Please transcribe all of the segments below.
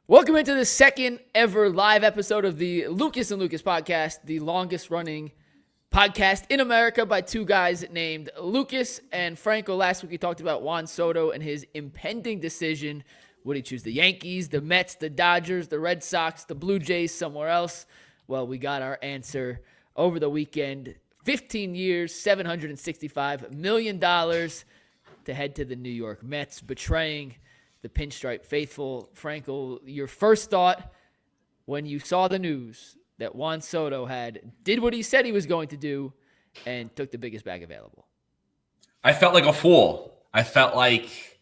Welcome into the second ever live episode of the Lucas and Lucas podcast, the longest running podcast in America by two guys named Lucas and Franco. Last week we talked about Juan Soto and his impending decision. Would he choose the Yankees, the Mets, the Dodgers, the Red Sox, the Blue Jays, somewhere else? Well, we got our answer over the weekend. 15 years, $765 million to head to the New York Mets, betraying the pinstripe faithful. Franco, your first thought when you saw the news that Juan Soto did what he said he was going to do and took the biggest bag available? I felt like a fool. I felt like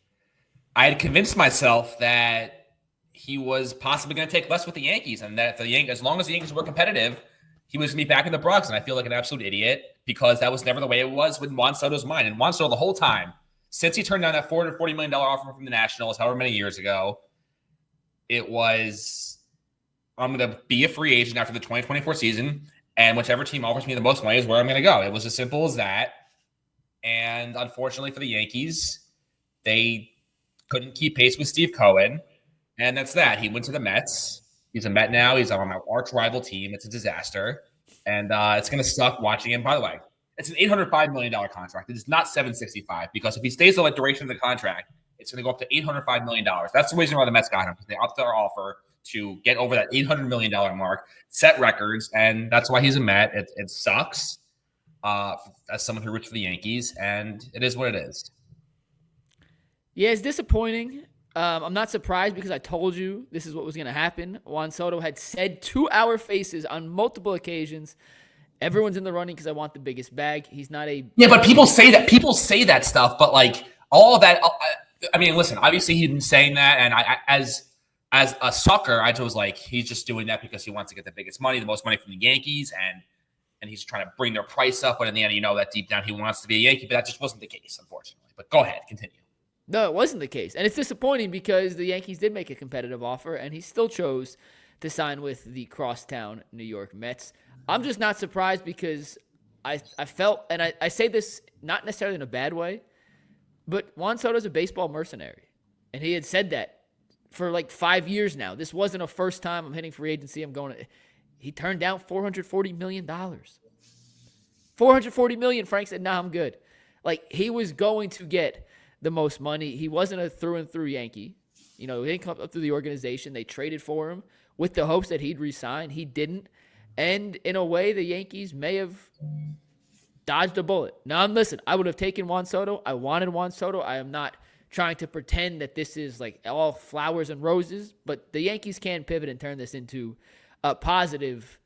I had convinced myself that he was possibly going to take less with the Yankees, and that as long as the Yankees were competitive, he was going to be back in the Bronx. And I feel like an absolute idiot because that was never the way it was with Juan Soto's mind. And Juan Soto the whole time, since he turned down that $440 million offer from the Nationals, however many years ago, it was, I'm going to be a free agent after the 2024 season, and whichever team offers me the most money is where I'm going to go. It was as simple as that. And unfortunately for the Yankees, they couldn't keep pace with Steve Cohen, and that's that. He went to the Mets. He's a Met now. He's on our arch rival team. It's a disaster, and it's going to suck watching him. By the way, it's an $805 million contract. It is not $765 because if he stays the duration of the contract, it's going to go up to $805 million. That's the reason why the Mets got him, because they upped their offer to get over that $800 million mark, set records, and that's why he's a Met. It sucks as someone who roots for the Yankees, and it is what it is. Yeah, it's disappointing. I'm not surprised because I told you this is what was going to happen. Juan Soto had said to our faces on multiple occasions, everyone's in the running because I want the biggest bag. He's not a... Yeah, but people say that. People say that stuff, but like all of that, I mean, listen, obviously he's been saying that, and I as a sucker, I was like, he's just doing that because he wants to get the biggest money, the most money from the Yankees, and he's trying to bring their price up, but in the end, you know that deep down he wants to be a Yankee, but that just wasn't the case, unfortunately. But go ahead, continue. No, it wasn't the case. And it's disappointing because the Yankees did make a competitive offer, and he still chose to sign with the crosstown New York Mets. I'm just not surprised because I felt, and I say this not necessarily in a bad way, but Juan Soto's a baseball mercenary. And he had said that for like 5 years now. This wasn't a first time I'm hitting free agency. He turned down $440 million. $440 million. Frank said, nah, I'm good. Like, he was going to get the most money. He wasn't a through and through Yankee. You know, he didn't come up through the organization. They traded for him with the hopes that he'd resign. He didn't. And in a way, the Yankees may have dodged a bullet. Now, listen, I would have taken Juan Soto. I wanted Juan Soto. I am not trying to pretend that this is like all flowers and roses, but the Yankees can pivot and turn this into a positive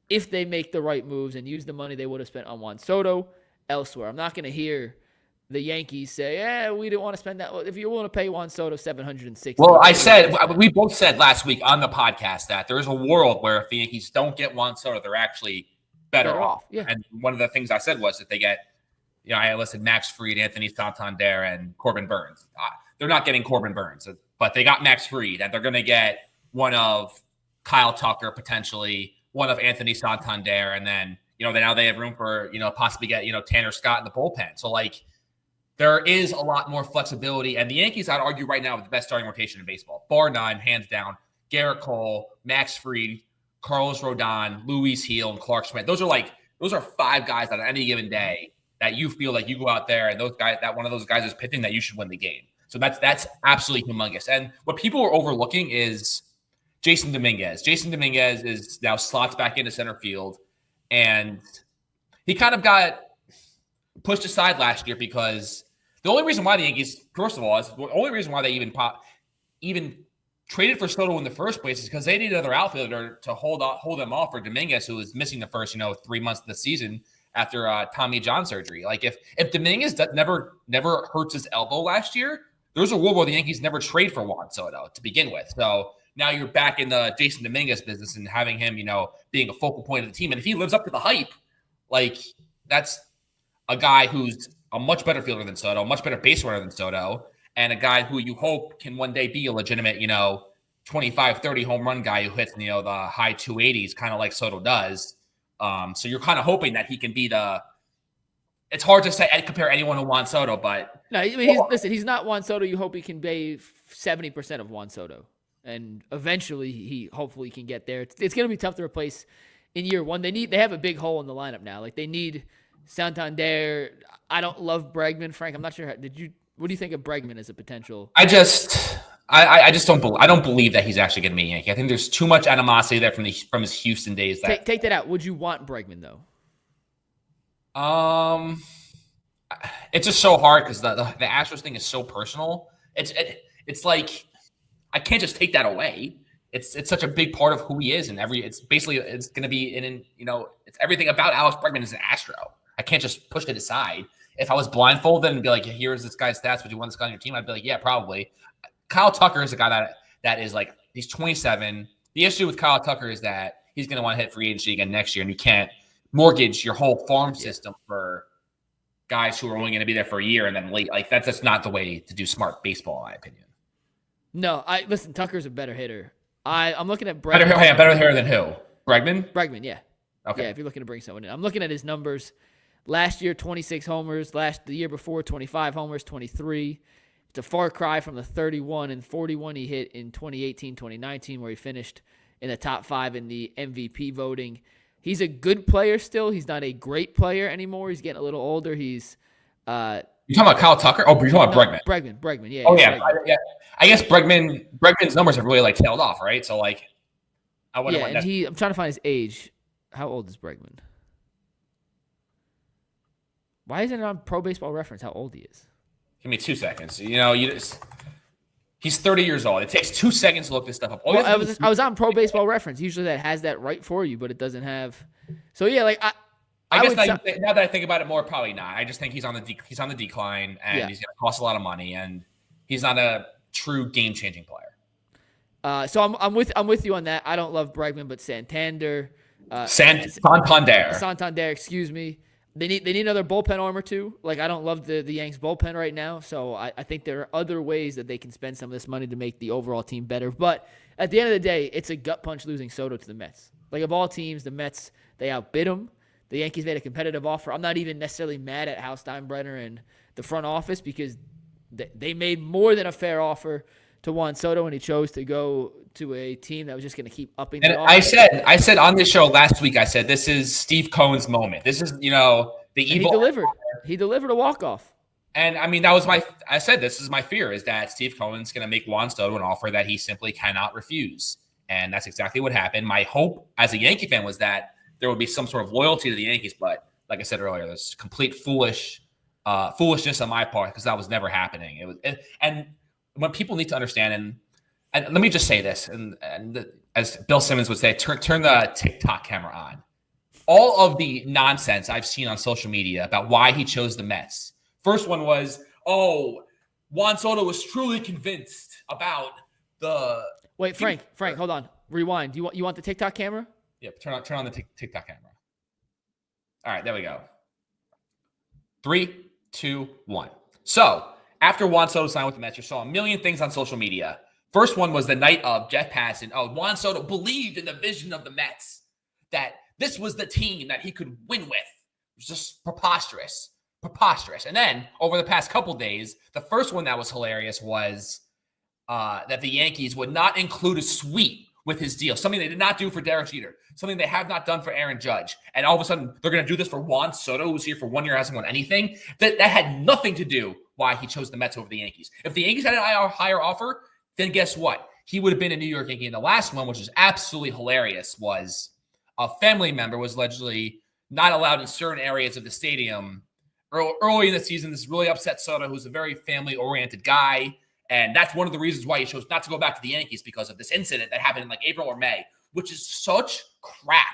if they make the right moves and use the money they would have spent on Juan Soto elsewhere. I'm not going to hear the Yankees say, we didn't want to spend that. Well, if you're willing to pay Juan Soto $760. Well, we both said last week on the podcast that there is a world where if the Yankees don't get Juan Soto, they're actually better off. Yeah. And one of the things I said was that they get, I listed Max Fried, Anthony Santander, and Corbin Burnes. They're not getting Corbin Burnes, but they got Max Fried, and they're going to get one of Kyle Tucker, potentially one of Anthony Santander, and then, now they have room for, possibly get, Tanner Scott in the bullpen. So, like, there is a lot more flexibility, and the Yankees, I'd argue right now, with the best starting rotation in baseball, bar none, hands down. Garrett Cole, Max Fried, Carlos Rodon, Luis Heel, and Clark Schmidt. Those are five guys that on any given day that you feel like you go out there and that one of those guys is pitching that you should win the game. So that's absolutely humongous. And what people are overlooking is Jason Dominguez. Jason Dominguez is now slots back into center field, and he kind of got pushed aside last year because the only reason why the Yankees, first of all, is the only reason why they even traded for Soto in the first place is because they needed another outfielder to hold them off for Dominguez, who was missing the first 3 months of the season after Tommy John surgery. Like if Dominguez never hurts his elbow last year, there's a world where the Yankees never trade for Juan Soto to begin with. So now you're back in the Jason Dominguez business and having him, being a focal point of the team. And if he lives up to the hype, like that's a guy who's a much better fielder than Soto, a much better base runner than Soto, and a guy who you hope can one day be a legitimate, 25, 30 home run guy who hits, the high 280s, kind of like Soto does. So you're kind of hoping that he can be it's hard to say compare anyone to Juan Soto, but no, I mean, listen, he's not Juan Soto. You hope he can be 70% of Juan Soto. and eventually he hopefully can get there. It's going to be tough to replace in year one. They have a big hole in the lineup now. Like they need Santander. I don't love Bregman, Frank. I'm not sure. What do you think of Bregman as a potential? I just don't believe that he's actually going to be a Yankee. I think there's too much animosity there from his Houston days. Take that out. Would you want Bregman though? It's just so hard because the Astros thing is so personal. It's like I can't just take that away. It's such a big part of who he is, and it's going to be it's everything about Alex Bregman as an Astro. I can't just push it aside. If I was blindfolded and be like, here's this guy's stats, would you want this guy on your team? I'd be like, yeah, probably. Kyle Tucker is a guy that is like, he's 27. The issue with Kyle Tucker is that he's going to want to hit free agency again next year, and you can't mortgage your whole farm system for guys who are only going to be there for a year and then late. Like that's just not the way to do smart baseball, in my opinion. No, listen, Tucker's a better hitter. I'm looking at Bregman. Better hitter than who? Bregman? Bregman, yeah. Okay. Yeah, if you're looking to bring someone in. I'm looking at his numbers. Last year, 26 homers. The year before, 25 homers, 23. It's a far cry from the 31 and 41 he hit in 2018, 2019, where he finished in the top 5 in the MVP voting. He's a good player still. He's not a great player anymore. He's getting a little older. He's you talking about Kyle Tucker? Oh, you're talking about Bregman. Bregman, yeah. Oh, yeah. Yeah. I guess Bregman's numbers have really like tailed off, right? So like, I wouldn't want that. I'm trying to find his age. How old is Bregman? Why isn't it on Pro Baseball Reference how old he is? Give me 2 seconds. He's 30 years old. It takes 2 seconds to look this stuff up. I was on Pro Baseball Reference. Usually that has that right for you, but it doesn't have. So yeah, like I guess now that I think about it more, probably not. I just think he's on the decline, and he's going to cost a lot of money, and he's not a true game-changing player. So I'm with you on that. I don't love Bregman, but Santander. Santander. Excuse me. They need another bullpen arm or two. Like I don't love the Yanks bullpen right now, so I think there are other ways that they can spend some of this money to make the overall team better. But at the end of the day, it's a gut punch losing Soto to the Mets. Like of all teams, the Mets, they outbid them. The Yankees made a competitive offer. I'm not even necessarily mad at Hal Steinbrenner and the front office because they made more than a fair offer to Juan Soto, and he chose to go to a team that was just going to keep upping the offer. I said on this show last week, I said this is Steve Cohen's moment. This is, the evil. He delivered. He delivered a walk-off. And I mean, I said this is my fear is that Steve Cohen's going to make Juan Soto an offer that he simply cannot refuse. And that's exactly what happened. My hope as a Yankee fan was that there would be some sort of loyalty to the Yankees. But like I said earlier, there's complete foolishness on my part because that was never happening. And what people need to understand, and let me just say this, and as Bill Simmons would say, turn the TikTok camera on. All of the nonsense I've seen on social media about why he chose the Mets. First one was, Juan Soto was truly convinced about the. Wait, Frank, hold on. Rewind. You want the TikTok camera? Yep. Turn on the TikTok camera. All right, there we go. 3, 2, 1. So after Juan Soto signed with the Mets, you saw a million things on social media. First one was the night of Jeff Passan. Juan Soto believed in the vision of the Mets, that this was the team that he could win with. It was just preposterous. And then over the past couple days, the first one that was hilarious was that the Yankees would not include a suite with his deal, something they did not do for Derek Jeter, something they have not done for Aaron Judge. And all of a sudden, they're going to do this for Juan Soto, who's here for 1 year, hasn't won anything. That had nothing to do why he chose the Mets over the Yankees. If the Yankees had a higher offer, then guess what? He would have been a New York Yankee. And the last one, which is absolutely hilarious, was a family member was allegedly not allowed in certain areas of the stadium early in the season. This really upset Soto, who's a very family-oriented guy. And that's one of the reasons why he chose not to go back to the Yankees, because of this incident that happened in like April or May, which is such crap.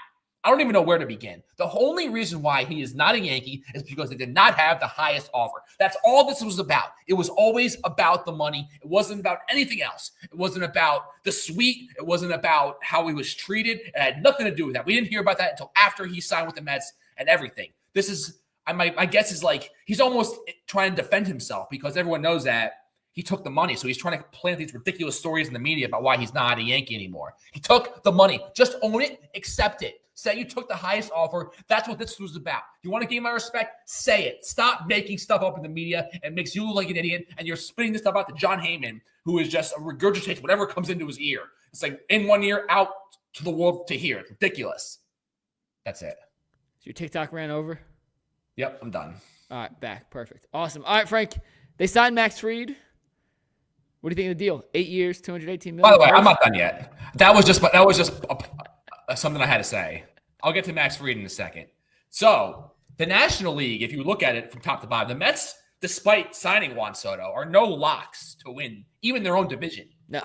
I don't even know where to begin. The only reason why he is not a Yankee is because they did not have the highest offer. That's all this was about. It was always about the money. It wasn't about anything else. It wasn't about the suite. It wasn't about how he was treated. It had nothing to do with that. We didn't hear about that until after he signed with the Mets and everything. This is, my guess is like, he's almost trying to defend himself because everyone knows that he took the money. So he's trying to plant these ridiculous stories in the media about why he's not a Yankee anymore. He took the money. Just own it. Accept it. Say you took the highest offer. That's what this was about. You want to gain my respect? Say it. Stop making stuff up in the media and makes you look like an idiot. And you're spitting this stuff out to John Heyman, who is just regurgitates whatever comes into his ear. It's like in one ear, out to the world to hear. It's ridiculous. That's it. So your TikTok ran over? Yep, I'm done. All right, back. Perfect. Awesome. All right, Frank. They signed Max Fried. What do you think of the deal? 8 years, $218 million. By the way, I'm not done yet. That was just something I had to say. I'll get to Max Fried in a second. So the National League, if you look at it from top to bottom, the Mets, despite signing Juan Soto, are no locks to win even their own division. No.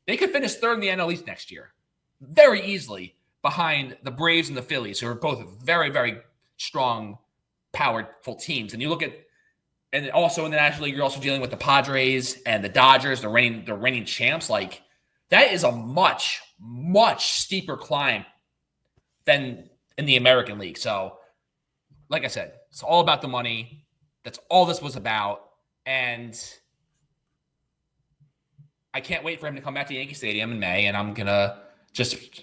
They could finish third in the NL East next year very easily behind the Braves and the Phillies, who are both very, very strong, powerful teams. And you look at, and also in the National League, you're also dealing with the Padres and the Dodgers, the reigning champs. Like, that is a much, much steeper climb than in the American League. So, like I said, it's all about the money. That's all this was about. And I can't wait for him to come back to Yankee Stadium in May, and I'm going to just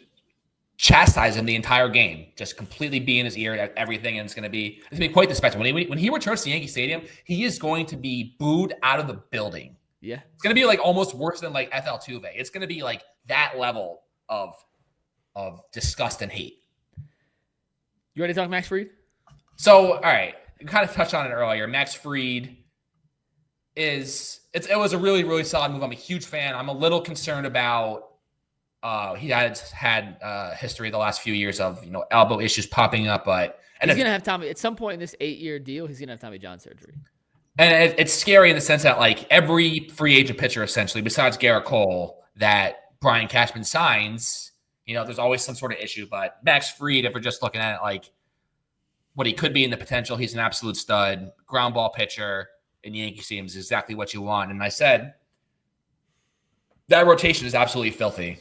chastise him the entire game, just completely be in his ear at everything, and it's going to be quite the spectacle. When he returns to Yankee Stadium, he is going to be booed out of the building. Yeah. It's going to be like almost worse than like FL Tuve. It's going to be like that level of disgust and hate. You ready to talk Max Fried? So, all right, you kind of touched on it earlier. Max Fried it was a really, really solid move. I'm a huge fan. I'm a little concerned about he has had history the last few years of elbow issues popping up, but he's gonna have Tommy at some point in this 8-year deal. He's gonna have Tommy John surgery, and it's scary in the sense that like every free agent pitcher essentially, besides Garrett Cole, that Brian Cashman signs, there's always some sort of issue. But Max Fried, if we're just looking at it like what he could be in the potential, he's an absolute stud, ground ball pitcher in Yankee Stadium is exactly what you want. And I said that rotation is absolutely filthy.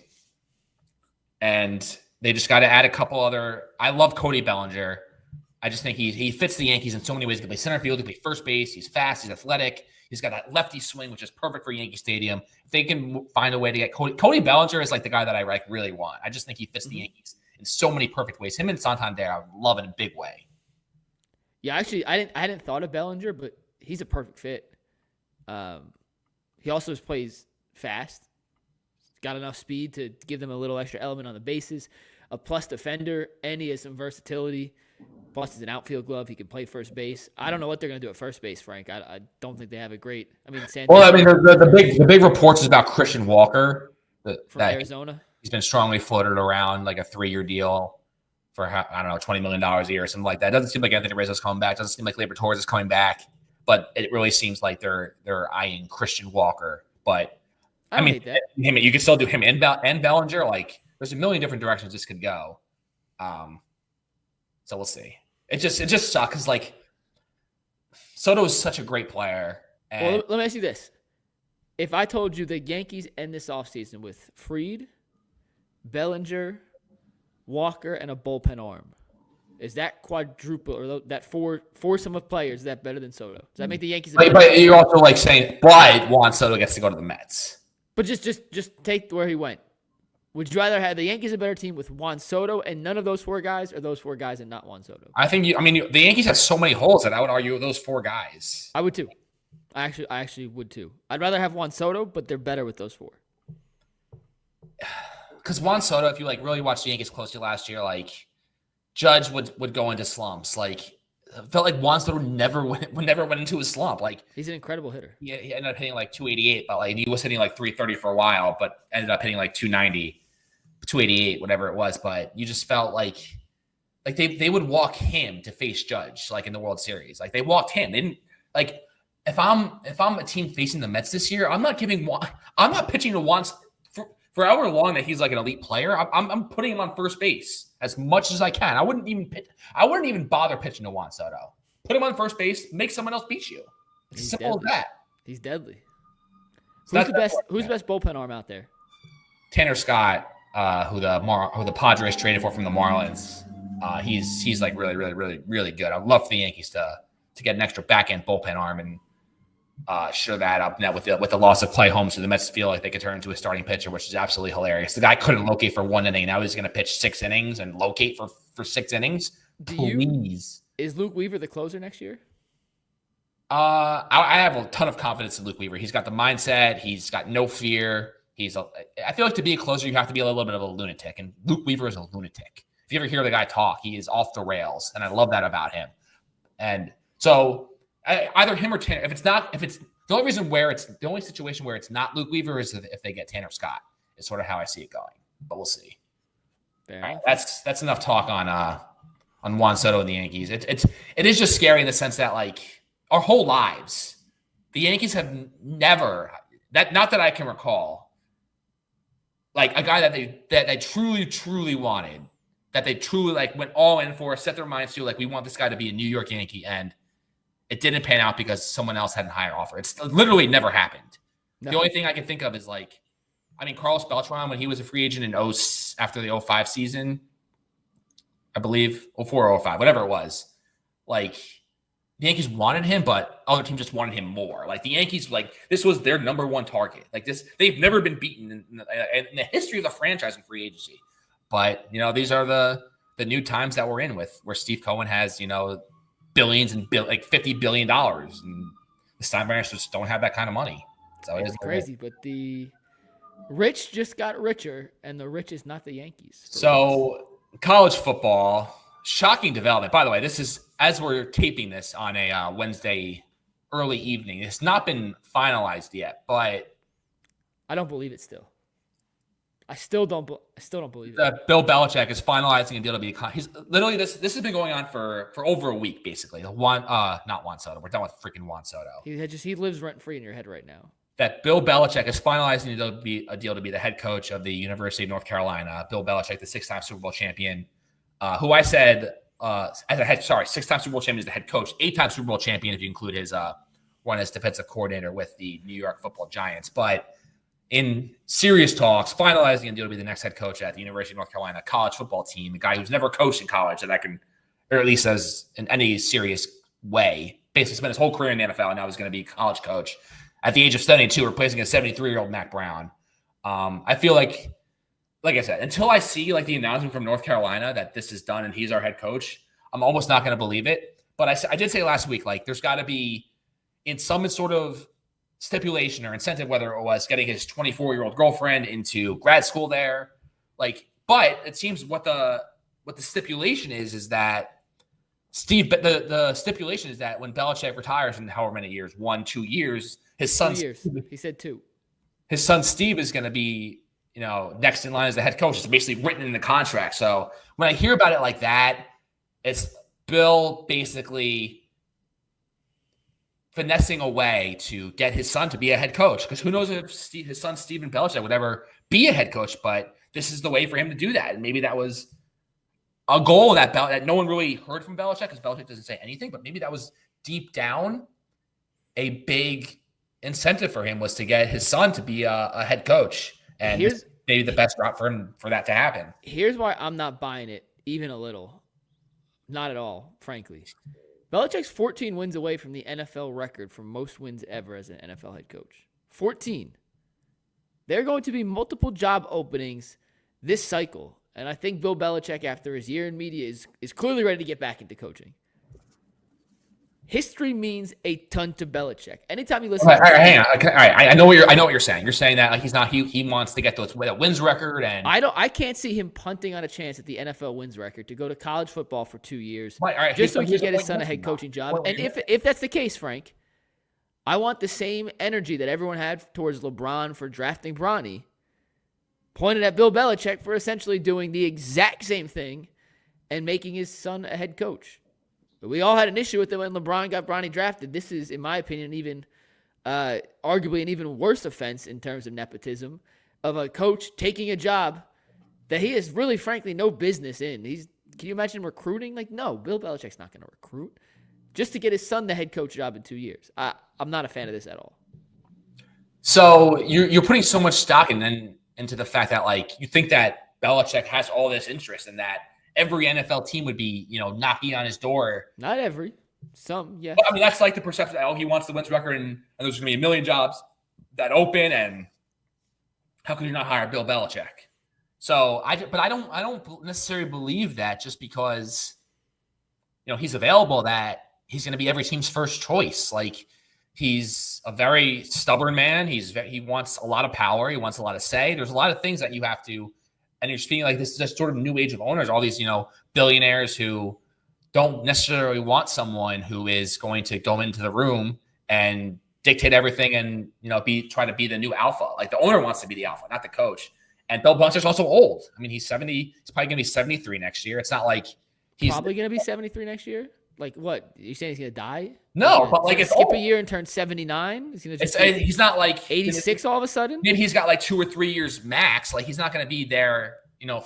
And they just got to add a couple other. I love Cody Bellinger. I just think he fits the Yankees in so many ways. He can play center field, he can play first base. He's fast, he's athletic. He's got that lefty swing, which is perfect for Yankee Stadium. If they can find a way to get Cody Bellinger is like the guy that I really want. I just think he fits the Yankees in so many perfect ways. Him and Santander, I love in a big way. Yeah, actually, I hadn't thought of Bellinger, but he's a perfect fit. He also plays fast. Got enough speed to give them a little extra element on the bases. A plus defender, and he has some versatility. Plus, he's an outfield glove. He can play first base. I don't know what they're going to do at first base, Frank. I don't think they have a great. The big reports is about Christian Walker from Arizona. He's been strongly floated around like a 3-year deal for $20 million a year or something like that. It doesn't seem like Anthony Rizzo's coming back. It doesn't seem like Labor Torres is coming back. But it really seems like they're eyeing Christian Walker. But I mean, hate that. You can still do him and Bellinger. Like, there's a million different directions this could go. So we'll see. It just sucks because like Soto is such a great player. And well, let me ask you this: if I told you the Yankees end this offseason with Fried, Bellinger, Walker, and a bullpen arm, is that quadruple or that foursome of players, is that better than Soto? Does that make the Yankees? But you're also like saying, but Juan Soto gets to go to the Mets. But just take where he went. Would you rather have the Yankees a better team with Juan Soto and none of those 4 guys, or those 4 guys and not Juan Soto? I think the Yankees have so many holes that I would argue those 4 guys. I would too. I actually would too. I'd rather have Juan Soto, but they're better with those 4. Because Juan Soto, if you like really watched the Yankees closely last year, like Judge would go into slumps. Like, it felt like Juan Soto never went into a slump. Like, he's an incredible hitter. Yeah, he ended up hitting like 288, but like he was hitting like 330 for a while, but ended up hitting like 290, 288, whatever it was. But you just felt like they would walk him to face Judge, like in the World Series. Like, they walked him. They didn't like if I'm a team facing the Mets this year, I'm not pitching to Juan for however long that he's like an elite player. I'm putting him on first base as much as I can. I wouldn't even bother pitching to Juan Soto. Put him on first base, make someone else beat you. It's as simple as that. He's deadly. So who's the best bullpen arm out there? Tanner Scott, who the Padres traded for from the Marlins. He's like really, really, really, really good. I'd love for the Yankees to get an extra back end bullpen arm, and show that up now with the loss of Clay Holmes, so the Mets feel like they could turn into a starting pitcher, which is absolutely hilarious. The guy couldn't locate for 1 inning. Now he's going to pitch 6 innings and locate for 6 innings. Please. Is Luke Weaver the closer next year? I have a ton of confidence in Luke Weaver. He's got the mindset. He's got no fear. I feel like to be a closer, you have to be a little bit of a lunatic, and Luke Weaver is a lunatic. If you ever hear the guy talk, he is off the rails, and I love that about him. And so either him or Tanner. If it's the only situation where it's not Luke Weaver is if they get Tanner Scott. Is sort of how I see it going, but we'll see. All right, that's enough talk on Juan Soto and the Yankees. It is just scary in the sense that like our whole lives, the Yankees have never not that I can recall. Like a guy that they truly wanted, that they truly like went all in for, set their minds to, like we want this guy to be a New York Yankee, and it didn't pan out because someone else had a higher offer. It's literally never happened. No. The only thing I can think of is Carlos Beltran when he was a free agent after the 05 season, I believe 04 or 05, whatever it was. Like the Yankees wanted him, but other teams just wanted him more. Like the Yankees, this was their number one target. Like this, they've never been beaten in the history of the franchise in free agency. But these are the new times that we're in where Steve Cohen has billions and $50 billion, and the Steinbrenners just don't have that kind of money. So it's crazy, but the rich just got richer, and the rich is not the Yankees. So college football. Shocking development. By the way, this is as we're taping this on a Wednesday early evening. It's not been finalized yet, but I don't believe it still. I still don't believe it. Bill Belichick is finalizing a deal to be. He's literally this has been going on for over a week basically. Not Juan Soto. We're done with freaking Juan Soto. He lives rent free in your head right now. That Bill Belichick is finalizing a deal to be the head coach of the University of North Carolina. Bill Belichick, the 6-time Super Bowl champion. Who I said six-time Super Bowl champion is the head coach, 8-time Super Bowl champion if you include his run as defensive coordinator with the New York Football Giants. But in serious talks, finalizing a deal to be the next head coach at the University of North Carolina college football team, a guy who's never coached in college that I can, or at least as in any serious way, basically spent his whole career in the NFL and now he's going to be a college coach at the age of 72, replacing a 73-year-old Mac Brown. I feel like I said, until I see the announcement from North Carolina that this is done and he's our head coach, I'm almost not going to believe it. But I did say last week, there's got to be in some sort of stipulation or incentive, whether it was getting his 24-year-old girlfriend into grad school there. But it seems what the stipulation is that the stipulation is that when Belichick retires in however many years, 1-2 years, his son, 2 years. He said 2. His son Steve is going to be next in line as the head coach. It's basically written in the contract. So when I hear about it like that, it's Bill basically finessing a way to get his son to be a head coach. Because who knows if his son, Stephen Belichick, would ever be a head coach, but this is the way for him to do that. And maybe that was a goal that no one really heard from Belichick because Belichick doesn't say anything, but maybe that was deep down a big incentive for him was to get his son to be a head coach. And maybe the best route for him for that to happen. Here's why I'm not buying it even a little. Not at all, frankly. Belichick's 14 wins away from the NFL record for most wins ever as an NFL head coach. 14. There are going to be multiple job openings this cycle. And I think Bill Belichick, after his year in media, is clearly ready to get back into coaching. History means a ton to Belichick. Anytime you listen, all right, hang on. All right, I know what you're saying. You're saying that he wants to get that wins record, and I can't see him punting on a chance at the NFL wins record to go to college football for 2 years, right, just so he can get his son a head coaching job. And if that's the case, Frank, I want the same energy that everyone had towards LeBron for drafting Bronny, pointed at Bill Belichick for essentially doing the exact same thing and making his son a head coach. But we all had an issue with it when LeBron got Bronny drafted. This is, in my opinion, even arguably an even worse offense in terms of nepotism of a coach taking a job that he has really, frankly, no business in. Can you imagine recruiting? No, Bill Belichick's not going to recruit just to get his son the head coach job in 2 years. I'm not a fan of this at all. So you're putting so much stock into the fact that you think that Belichick has all this interest in that. Every NFL team would be, knocking on his door. Not every. Some, yeah. But, I mean, that's like the perception that, he wants the wins record and there's going to be a million jobs that open, and how could you not hire Bill Belichick? So I don't necessarily believe that just because, he's available, that he's going to be every team's first choice. Like, he's a very stubborn man. He wants a lot of power. He wants a lot of say. There's a lot of things that you have to, and you're speaking like this is just sort of new age of owners, all these, billionaires who don't necessarily want someone who is going to go into the room and dictate everything and, try to be the new alpha. Like, the owner wants to be the alpha, not the coach. And Bill Belichick's also old. I mean, he's 70. He's probably going to be 73 next year. It's not like he's probably going to be 73 next year. Like, what? You saying he's going to die? No, but like, it's skip old. a year and turn 79. He's not like 86 all of a sudden. Maybe he's got like 2 or 3 years max. Like, he's not going to be there,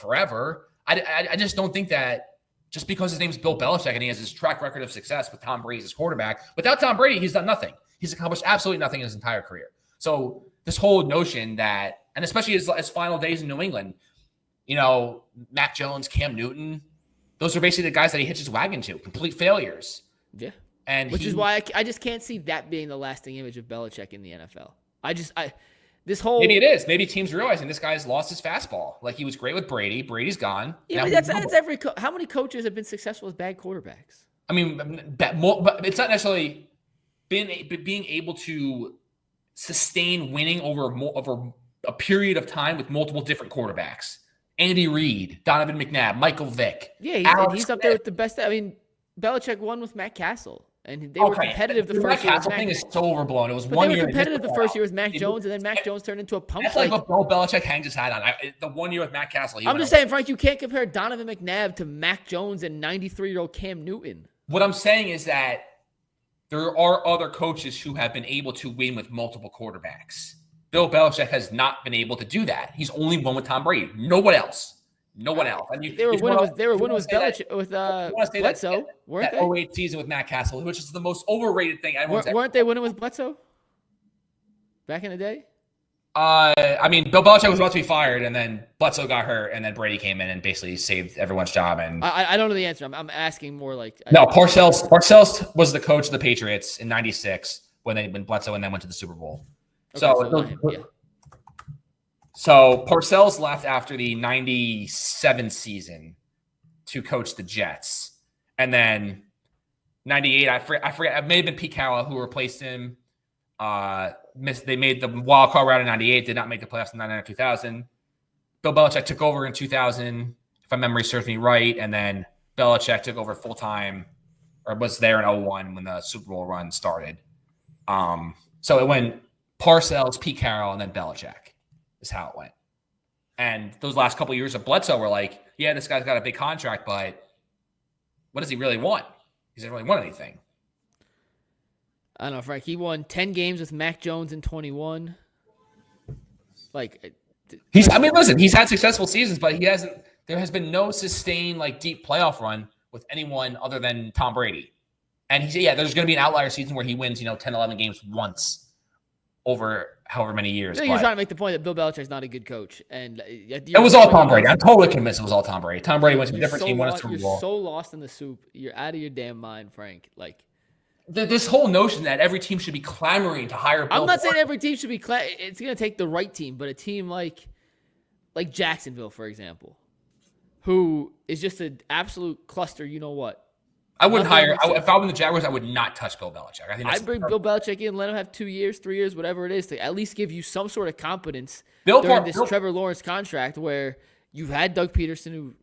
forever. I just don't think that just because his name's Bill Belichick and he has his track record of success with Tom Brady as his quarterback, without Tom Brady, he's done nothing. He's accomplished absolutely nothing in his entire career. So this whole notion that, and especially his final days in New England, Mac Jones, Cam Newton, those are basically the guys that he hitched his wagon to, complete failures. Yeah. And which is why I just can't see that being the lasting image of Belichick in the NFL. Maybe it is. Maybe teams realizing this guy's lost his fastball. Like, he was great with Brady. Brady's gone. Yeah, but that's how many coaches have been successful as bad quarterbacks? I mean, but it's not necessarily being able to sustain winning over a period of time with multiple different quarterbacks. Andy Reid, Donovan McNabb, Michael Vick. Yeah, he's up there with the best. I mean, Belichick won with Matt Castle, and they were competitive the first year. Matt Castle thing is so overblown. It was but 1 year. They were competitive the first year with Mac Jones, and then Mac Jones turned into a pump. That's like what Bill Belichick hangs his hat on. The 1 year with Matt Castle. I'm just saying, Frank, you can't compare Donovan McNabb to Mac Jones and 93-year-old Cam Newton. What I'm saying is that there are other coaches who have been able to win with multiple quarterbacks. Bill Belichick has not been able to do that. He's only won with Tom Brady. No one else. And they were winning with Belichick with Bledsoe, weren't they? That 08 season with Matt Castle, which is the most overrated thing. Weren't they winning with Bledsoe back in the day? I mean, Bill Belichick was about to be fired, and then Bledsoe got hurt, and then Brady came in and basically saved everyone's job. And I don't know the answer. I'm asking more like Parcells was the coach of the Patriots in '96 when Bledsoe and then went to the Super Bowl. So Parcells left after the 97 season to coach the Jets. And then 98, I forget, it may have been Pete Carroll who replaced him. They made the wild card round in 98, did not make the playoffs in 99 or 2000. Bill Belichick took over in 2000, if my memory serves me right. And then Belichick took over full-time, or was there in 01 when the Super Bowl run started. So it went Parcells, Pete Carroll, and then Belichick. Is how it went. And those last couple of years of Bledsoe were like, yeah, this guy's got a big contract, but what does he really want? He doesn't really want anything. I don't know, Frank. He won 10 games with Mac Jones in 21. He's had successful seasons, but there has been no sustained deep playoff run with anyone other than Tom Brady. And there's going to be an outlier season where he wins, 10, 11 games once over however many years. You're trying to make the point that Bill Belichick's not a good coach. And it was all Tom Brady. I'm totally convinced it was all Tom Brady. Tom Brady went to a different team, won a Super Bowl. You're so lost in the soup. You're out of your damn mind, Frank. This whole notion that every team should be clamoring to hire Bill. I'm not saying every team should be it's going to take the right team, but a team like Jacksonville, for example, who is just an absolute cluster, you know what? I wouldn't hire. If I were the Jaguars, I would not touch Bill Belichick. I'd bring Bill Belichick in, let him have 2 years, 3 years, whatever it is, to at least give you some sort of competence during this Trevor Lawrence contract where you've had Doug Peterson who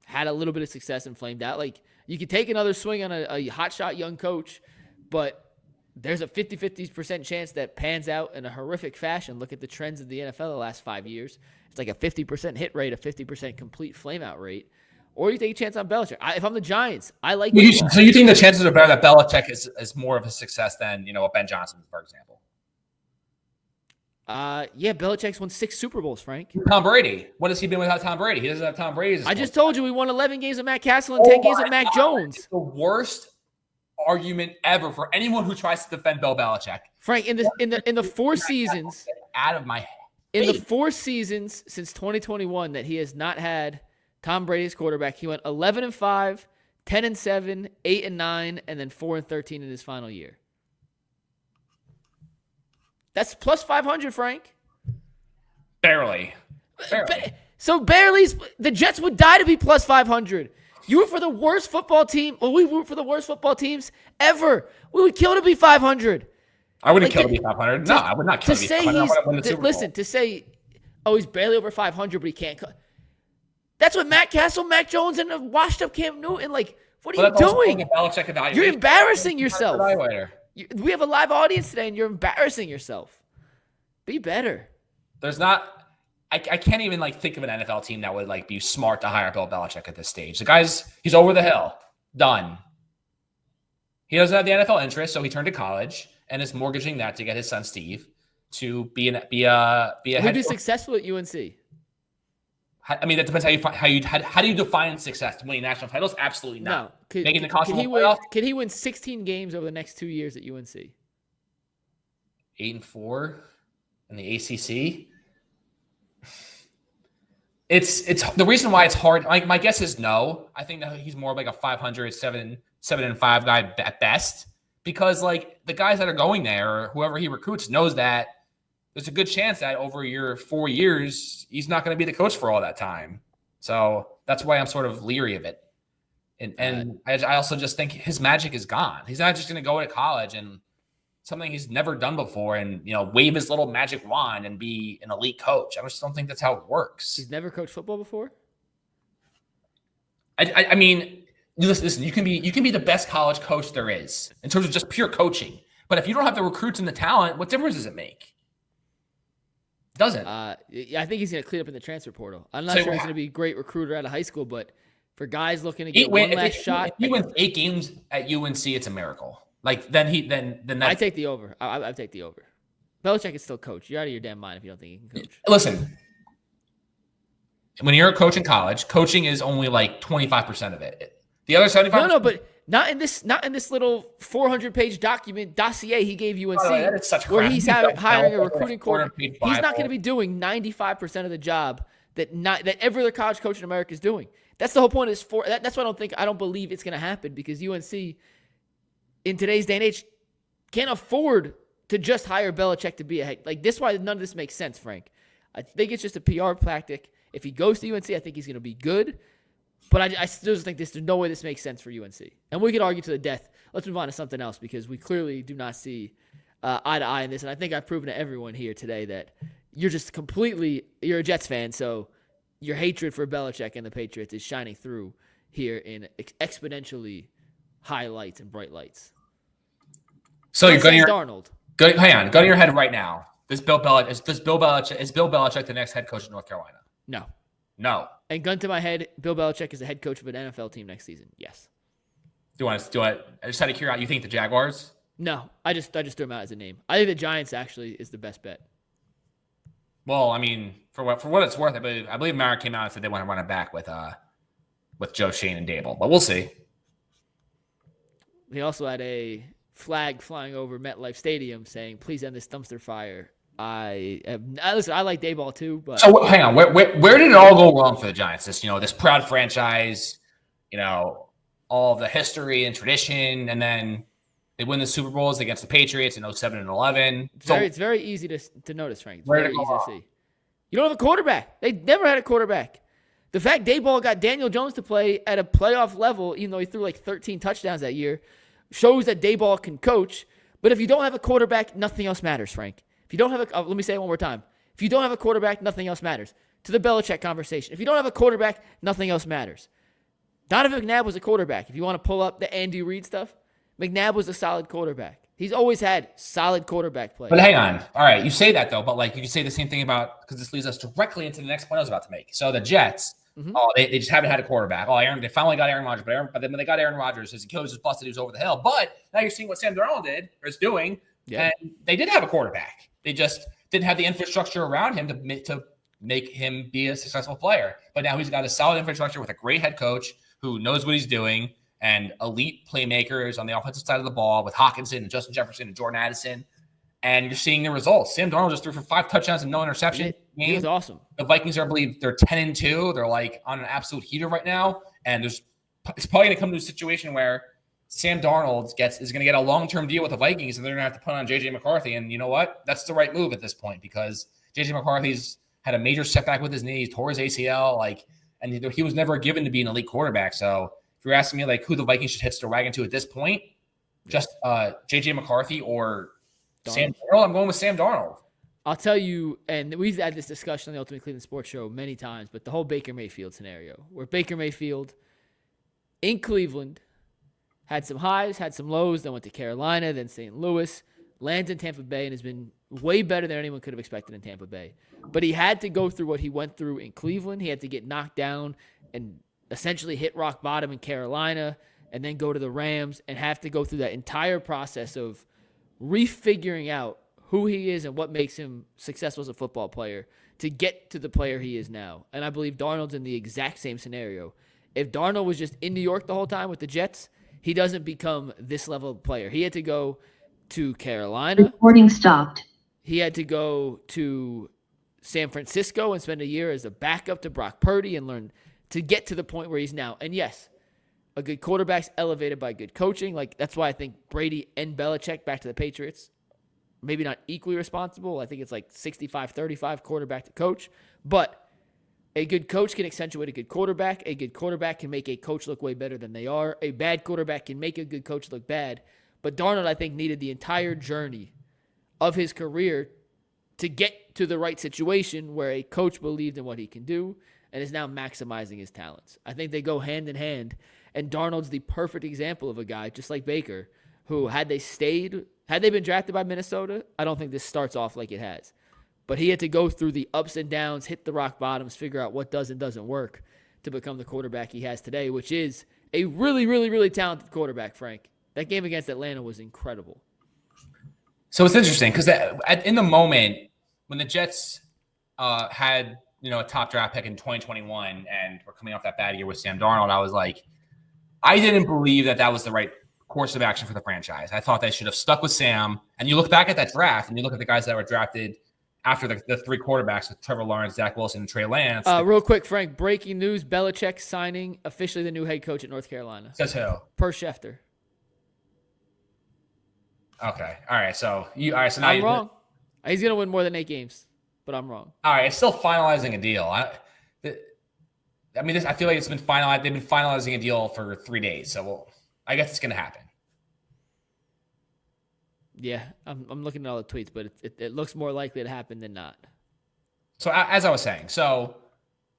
had a little bit of success and flamed out. You could take another swing on a hotshot young coach, but there's a 50% chance that pans out in a horrific fashion. Look at the trends of the NFL the last 5 years. It's like a 50% hit rate, a 50% complete flameout rate. Or you take a chance on Belichick. If I'm the Giants, I like. So you think the chances are better that Belichick is more of a success than a Ben Johnson, for example? Yeah, Belichick's won 6 Super Bowls, Frank. Tom Brady. What has he been without Tom Brady? He doesn't have Tom Brady. I just told you we won 11 games with Matt Castle and 10 games with Mac Jones. It's the worst argument ever for anyone who tries to defend Bill Belichick. Frank, in the 4 seasons out of my head. In the 4 seasons since 2021 that he has not had Tom Brady's quarterback, he went 11-5, 10-7, 8-9, and then 4-13 in his final year. That's plus 500, Frank. Barely. So barely, the Jets would die to be plus 500. You root for the worst football team. Well, we root for the worst football teams ever. We would kill to be 500. I wouldn't kill to be 500. No, I would not kill to be 500. Listen, to say, oh, he's barely over 500, but he can't. That's what Matt Castle, Mac Jones, and a washed-up Cam Newton. Like, what are you doing? You're embarrassing yourself. We have a live audience today, and you're embarrassing yourself. Be better. There's not. I can't even think of an NFL team that would be smart to hire Bill Belichick at this stage. The guy's he's over the hill, done. He doesn't have the NFL interest, so he turned to college and is mortgaging that to get his son Steve to be a head. He'd be successful at UNC. I mean, that depends how do you define success? Winning national titles? Absolutely not. No. Making the college playoff? Can he win 16 games over the next 2 years at UNC? 8-4 in the ACC. It's the reason why it's hard. My guess is no. I think that he's more like a 500, 7-5 guy at best, because the guys that are going there or whoever he recruits knows that there's a good chance that over 4 years he's not going to be the coach for all that time. So that's why I'm sort of leery of it. And I also just think his magic is gone. He's not just going to go to college and something he's never done before and, wave his little magic wand and be an elite coach. I just don't think that's how it works. He's never coached football before? I mean, listen, you can be the best college coach there is in terms of just pure coaching. But if you don't have the recruits and the talent, what difference does it make? Doesn't. I think he's going to clean up in the transfer portal. I'm not sure he's going to be a great recruiter out of high school, but for guys looking to get one last shot. If he wins 8 games at UNC, it's a miracle. Then that's... I take the over. I take the over. Belichick is still coach. You're out of your damn mind if you don't think he can coach. Listen, when you're a coach in college, coaching is only 25% of it. The other 75%. No, but not in this little 400-page dossier he gave UNC, that is such where he's hiring a recruiting coordinator. He's not going to be doing 95% of the job that every other college coach in America is doing. That's the whole point. That's why I don't believe it's going to happen, because UNC in today's day and age can't afford to just hire Belichick to be a head. This is why none of this makes sense, Frank. I think it's just a PR tactic. If he goes to UNC, I think he's going to be good. But I still think there's no way this makes sense for UNC. And we could argue to the death. Let's move on to something else, because we clearly do not see eye to eye in this. And I think I've proven to everyone here today that you're a Jets fan, so your hatred for Belichick and the Patriots is shining through here in exponentially high lights and bright lights. So you're going to Darnold. Hang on, go to your head right now. Is Bill Belichick the next head coach of North Carolina? No. And gun to my head, Bill Belichick is the head coach of an NFL team next season. Yes. Do I just had to curious out? You think the Jaguars? No, I just threw him out as a name. I think the Giants actually is the best bet. Well, I mean, for what it's worth, I believe Mara came out and said they want to run it back with Joe Shane and Dable, but we'll see. He also had a flag flying over MetLife Stadium saying, "Please end this dumpster fire." Listen, I like Dayball too, but so hang on, where did it all go wrong for the Giants? This proud franchise, all the history and tradition, and then they win the Super Bowls against the Patriots in 07 and 11. It's very easy to notice, Frank. It's very easy to see. You don't have a quarterback. They never had a quarterback. The fact Dayball got Daniel Jones to play at a playoff level, even though he threw 13 touchdowns that year, shows that Dayball can coach. But if you don't have a quarterback, nothing else matters, Frank. If you don't have let me say it one more time. If you don't have a quarterback, nothing else matters. To the Belichick conversation. If you don't have a quarterback, nothing else matters. Donovan McNabb was a quarterback. If you want to pull up the Andy Reid stuff, McNabb was a solid quarterback. He's always had solid quarterback play. But hang on. All right, you say that though, but you could say the same thing about, because this leads us directly into the next point I was about to make. So the Jets, they just haven't had a quarterback. They finally got Aaron Rodgers, but then when they got Aaron Rodgers, his Achilles was busted, he was over the hill. But now you're seeing what Sam Darnold is doing, and they did have a quarterback. They just didn't have the infrastructure around him to make him be a successful player. But now he's got a solid infrastructure with a great head coach who knows what he's doing, and elite playmakers on the offensive side of the ball with Hawkinson and Justin Jefferson and Jordan Addison. And you're seeing the results. Sam Darnold just threw for 5 touchdowns and no interception. He was awesome. The Vikings are, I believe, they're 10-2. They're on an absolute heater right now. And there's it's probably going to come to a situation where Sam Darnold is going to get a long-term deal with the Vikings, and they're going to have to put on J.J. McCarthy. And you know what? That's the right move at this point because J.J. McCarthy's had a major setback with his knee. He tore his ACL, and he was never given to be an elite quarterback. So if you're asking me who the Vikings should hitch their wagon to at this point, just J.J. McCarthy or Sam Darnold, I'm going with Sam Darnold. I'll tell you, and we've had this discussion on the Ultimate Cleveland Sports Show many times, but the whole Baker Mayfield scenario, where Baker Mayfield in Cleveland had some highs, had some lows, then went to Carolina, then St. Louis, lands in Tampa Bay, and has been way better than anyone could have expected in Tampa Bay. But he had to go through what he went through in Cleveland. He had to get knocked down and essentially hit rock bottom in Carolina and then go to the Rams and have to go through that entire process of refiguring out who he is and what makes him successful as a football player to get to the player he is now. And I believe Darnold's in the exact same scenario. If Darnold was just in New York the whole time with the Jets, he doesn't become this level of player. He had to go to Carolina. Recording stopped. He had to go to San Francisco and spend a year as a backup to Brock Purdy and learn to get to the point where he's now. And yes, a good quarterback's elevated by good coaching. That's why I think Brady and Belichick back to the Patriots, maybe not equally responsible. I think it's 65-35 quarterback to coach. But a good coach can accentuate a good quarterback. A good quarterback can make a coach look way better than they are. A bad quarterback can make a good coach look bad. But Darnold, I think, needed the entire journey of his career to get to the right situation where a coach believed in what he can do and is now maximizing his talents. I think they go hand in hand. And Darnold's the perfect example of a guy, just like Baker, who had they been drafted by Minnesota, I don't think this starts off like it has. But he had to go through the ups and downs, hit the rock bottoms, figure out what does and doesn't work to become the quarterback he has today, which is a really, really, really talented quarterback, Frank. That game against Atlanta was incredible. So it's interesting because in the moment when the Jets had a top draft pick in 2021 and we're coming off that bad year with Sam Darnold, I was like, I didn't believe that was the right course of action for the franchise. I thought they should have stuck with Sam. And you look back at that draft and you look at the guys that were drafted after the three quarterbacks with Trevor Lawrence, Zach Wilson, and Trey Lance. Real quick, Frank, breaking news, Belichick signing officially the new head coach at North Carolina. Says who? Per Schefter. Okay. All right. So now I'm wrong. He's going to win more than 8 games, but I'm wrong. All right. It's still finalizing a deal. I feel like it's been finalized. They've been finalizing a deal for 3 days. So I guess it's going to happen. Yeah, I'm looking at all the tweets, but it looks more likely to happen than not. So as I was saying,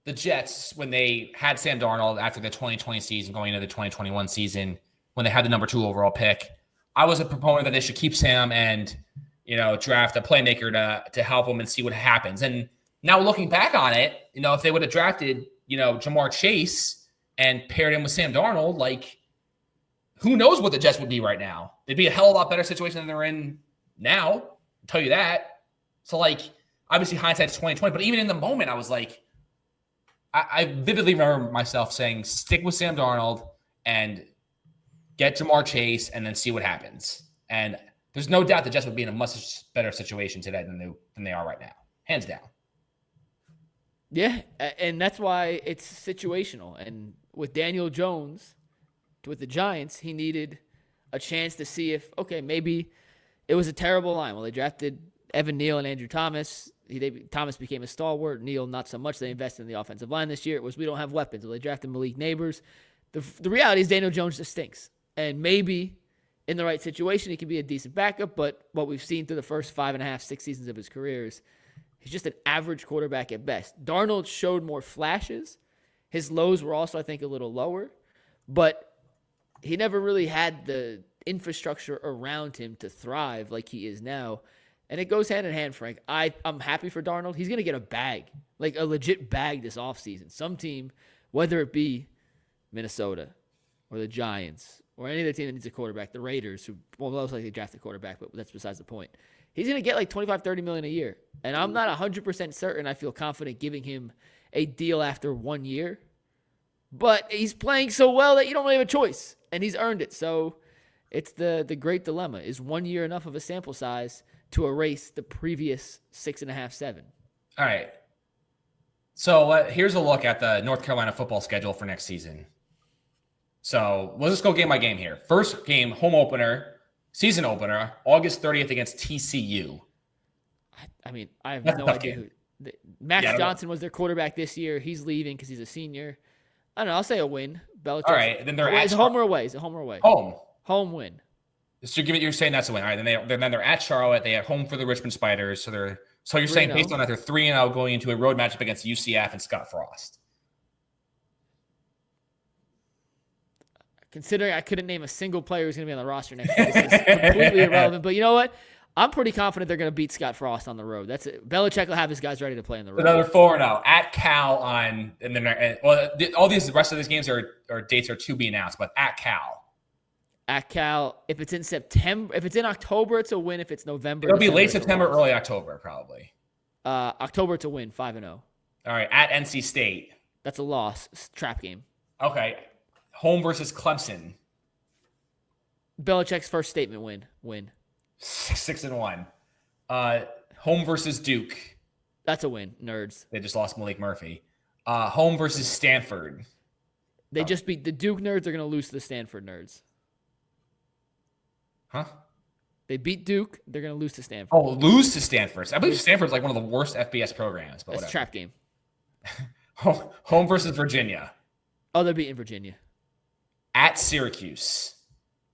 the Jets, when they had Sam Darnold after the 2020 season, going into the 2021 season, when they had the number 2 overall pick, I was a proponent that they should keep Sam and, draft a playmaker to help him and see what happens. And now looking back on it, if they would have drafted, Jamar Chase and paired him with Sam Darnold, who knows what the Jets would be right now? They'd be a hell of a lot better situation than they're in now. I'll tell you that. So, obviously hindsight's 2020, but even in the moment, I was like, I vividly remember myself saying, stick with Sam Darnold and get Jamar Chase and then see what happens. And there's no doubt the Jets would be in a much better situation today than they are right now. Hands down. Yeah, and that's why it's situational. And with Daniel Jones, with the Giants, he needed a chance to see if, maybe it was a terrible line. Well, they drafted Evan Neal and Andrew Thomas. Thomas became a stalwart. Neal, not so much. They invested in the offensive line this year. It was we don't have weapons. Well, they drafted Malik Neighbors. The reality is Daniel Jones just stinks. And maybe in the right situation, he can be a decent backup. But what we've seen through the first 5.5, 6 seasons of his career is he's just an average quarterback at best. Darnold showed more flashes. His lows were also, I think, a little lower. But he never really had the infrastructure around him to thrive like he is now. And it goes hand in hand, Frank. I'm happy for Darnold. He's going to get a bag, a legit bag this offseason. Some team, whether it be Minnesota or the Giants or any other team that needs a quarterback, the Raiders, who most likely draft a quarterback, but that's besides the point. He's going to get $25-30 million a year. And I'm not 100% certain I feel confident giving him a deal after 1 year. But he's playing so well that you don't really have a choice. And he's earned it. So it's the great dilemma. Is 1 year enough of a sample size to erase the previous 6.5, 7? All right. So here's a look at the North Carolina football schedule for next season. So let's just go game by game here. First game, home opener, season opener, August 30th against TCU. I mean, I have That's no a tough idea game. who. Max Johnson was their quarterback this year. He's leaving because he's a senior. I don't know. I'll say a win. Belichick. All right, then they're Is it home or away? Is it home or away? Home. Home win. So you're saying that's a win. All right, then they're at Charlotte. They have home for the Richmond Spiders. So you're saying based on that they're 3-0 going into a road matchup against UCF and Scott Frost. Considering I couldn't name a single player who's going to be on the roster next year, this is completely irrelevant. But you know what? I'm pretty confident they're going to beat Scott Frost on the road. That's it. Belichick will have his guys ready to play on the road. Another 4-0 at Cal on, and then all these the rest of these games are dates are to be announced, but at Cal. At Cal, if it's in September, if it's in October, it's a win. If it's November, it'll be late September, early October, probably. October, it's a win, 5-0. All right, at NC State. That's a loss. It's a trap game. Okay, home versus Clemson. Belichick's first statement win. 6-1. Home versus Duke. That's a win, nerds. They just lost Malik Murphy. Home versus Stanford. They just beat the Duke nerds. They're going to lose to the Stanford nerds. Huh? They beat Duke. They're going to lose to Stanford. Oh, lose to Stanford. I believe Stanford's like one of the worst FBS programs. But That's a trap game. Home versus Virginia. Oh, they're beating Virginia. At Syracuse.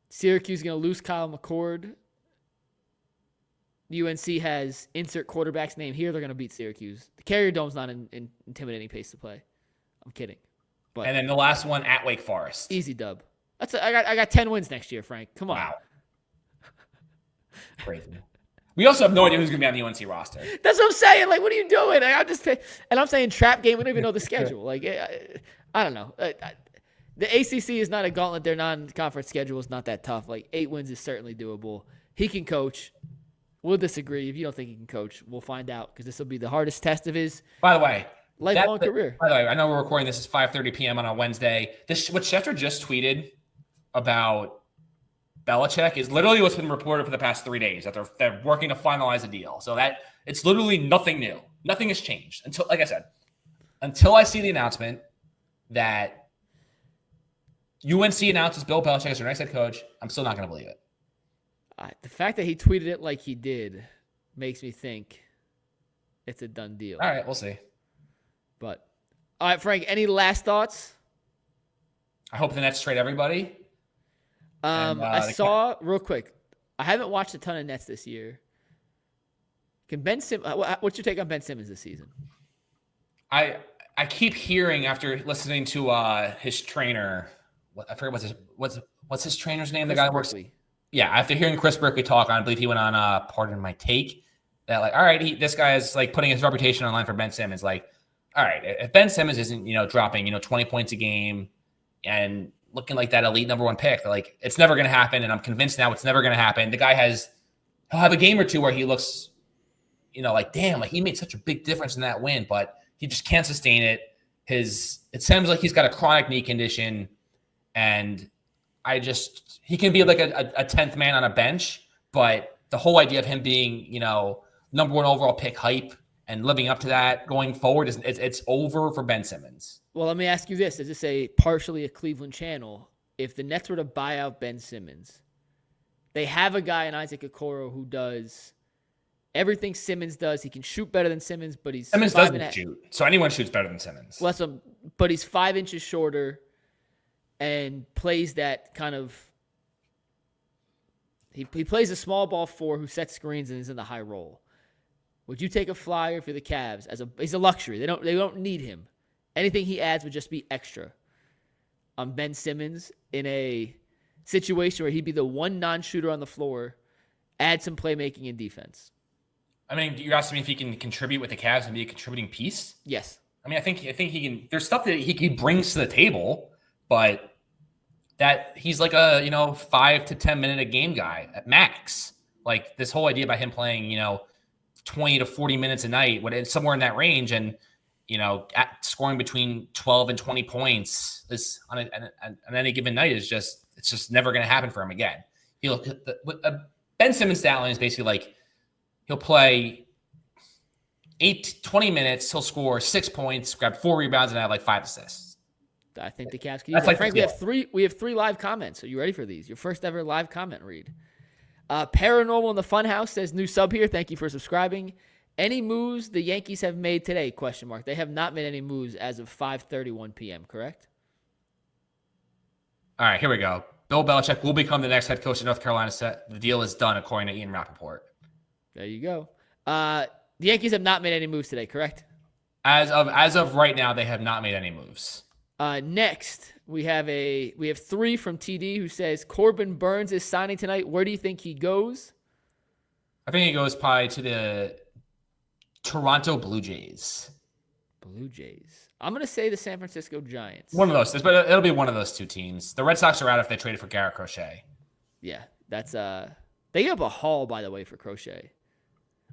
Syracuse is going to lose Kyle McCord. UNC has insert quarterback's name here. They're going to beat Syracuse. The Carrier Dome's not an intimidating pace to play. I'm kidding. But and then the last one at Wake Forest. Easy dub. I got 10 wins next year, Frank. Come on. Wow. Crazy. We also have no idea who's going to be on the UNC roster. That's what I'm saying. Like, what are you doing? I'm saying trap game. We don't even know the schedule. Like, I don't know. The ACC is not a gauntlet. Their non-conference schedule is not that tough. Like, 8 wins is certainly doable. He can coach. We'll disagree. If you don't think he can coach, we'll find out because this will be the hardest test of his By the way, lifelong career. By the way, I know we're recording this is 5:30 p.m. on a Wednesday. What Schefter just tweeted about Belichick is literally what's been reported for the past 3 days, that they're working to finalize a deal. So that it's literally nothing new. Nothing has changed until, like I said, until I see the announcement that UNC announces Bill Belichick as their next head coach, I'm still not going to believe it. The fact that he tweeted it like he did makes me think it's a done deal. All right, we'll see. But, all right, Frank, any last thoughts? I hope the Nets trade everybody. I saw, real quick, I haven't watched a ton of Nets this year. What's your take on Ben Simmons this season? I keep hearing after listening to his trainer, I forget what's his trainer's name? The guy works. Yeah, after hearing Chris Berkeley talk, I believe he went on Pardon My Take, that like, all right, this guy is like putting his reputation on line for Ben Simmons. Like, all right, if Ben Simmons isn't, dropping, 20 points a game and looking like that elite number 1 pick, like it's never going to happen. And I'm convinced now it's never going to happen. The guy he'll have a game or two where he looks, like, damn, like he made such a big difference in that win, but he just can't sustain it. It seems like he's got a chronic knee condition, and he can be like a 10th man on a bench, but the whole idea of him being, number 1 overall pick hype and living up to that going forward, it's over for Ben Simmons. Well, let me ask you this. Is this partially a Cleveland channel? If the Nets were to buy out Ben Simmons, they have a guy in Isaac Okoro who does everything Simmons does. He can shoot better than Simmons, but Simmons doesn't shoot. So anyone shoots better than Simmons. But he's 5 inches shorter and plays that kind of he plays a small ball 4 who sets screens and is in the high roll. Would you take a flyer for the Cavs he's a luxury. They don't need him. Anything he adds would just be extra on Ben Simmons in a situation where he'd be the one non-shooter on the floor, add some playmaking and defense. I mean, you're asking me if he can contribute with the Cavs and be a contributing piece? Yes. I mean, I think he can. There's stuff that he brings to the table, but that he's like a 5 to 10 minute a game guy at max. Like this whole idea about him playing 20 to 40 minutes a night, somewhere in that range, and scoring between 12 and 20 points is on any given night it's just never going to happen for him again. Ben Simmons' stat line is basically like he'll play 20 minutes, he'll score 6 points, grab 4 rebounds, and have like 5 assists. I think the Cavs can use That's that. like, Frank, yeah. we have three live comments. Are you ready for these? Your first ever live comment read. Paranormal in the Funhouse says, new sub here. Thank you for subscribing. Any moves the Yankees have made today? Question mark. They have not made any moves as of 5:31 p.m., correct? All right, here we go. Bill Belichick will become the next head coach of North Carolina. The deal is done, according to Ian Rappaport. There you go. The Yankees have not made any moves today, correct? As of right now, they have not made any moves. Next, we have three from TD who says Corbin Burnes is signing tonight. Where do you think he goes? I think he goes probably to the Toronto Blue Jays. Blue Jays. I'm gonna say the San Francisco Giants. One of those, but it'll be one of those two teams. The Red Sox are out if they traded for Garrett Crochet. Yeah, that's they gave up a haul, by the way, for Crochet.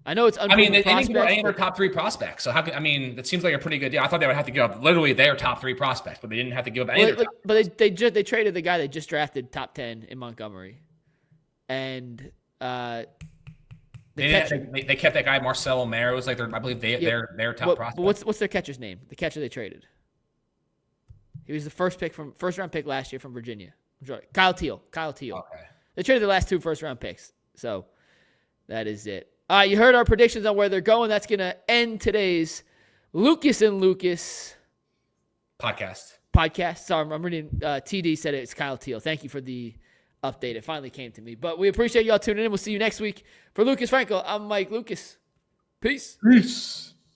I know it's I mean, they prospects, didn't give any of their top three prospects. So that seems like a pretty good deal. I thought they would have to give up literally their top three prospects, but they didn't have to give up any of their top. But they traded the guy they just drafted top 10 in Montgomery, and they kept that guy Marcelo Mayer. It was like I believe their top prospect. But what's their catcher's name? The catcher they traded. He was the first round pick last year from Virginia. Kyle Teal. Okay. They traded the last two first round picks. So that is it. You heard our predictions on where they're going. That's going to end today's Lucas and Lucas podcast. Sorry, I'm reading. TD said it's Kyle Teal. Thank you for the update. It finally came to me. But we appreciate y'all tuning in. We'll see you next week. For Lucas Franco, I'm Mike Lucas. Peace.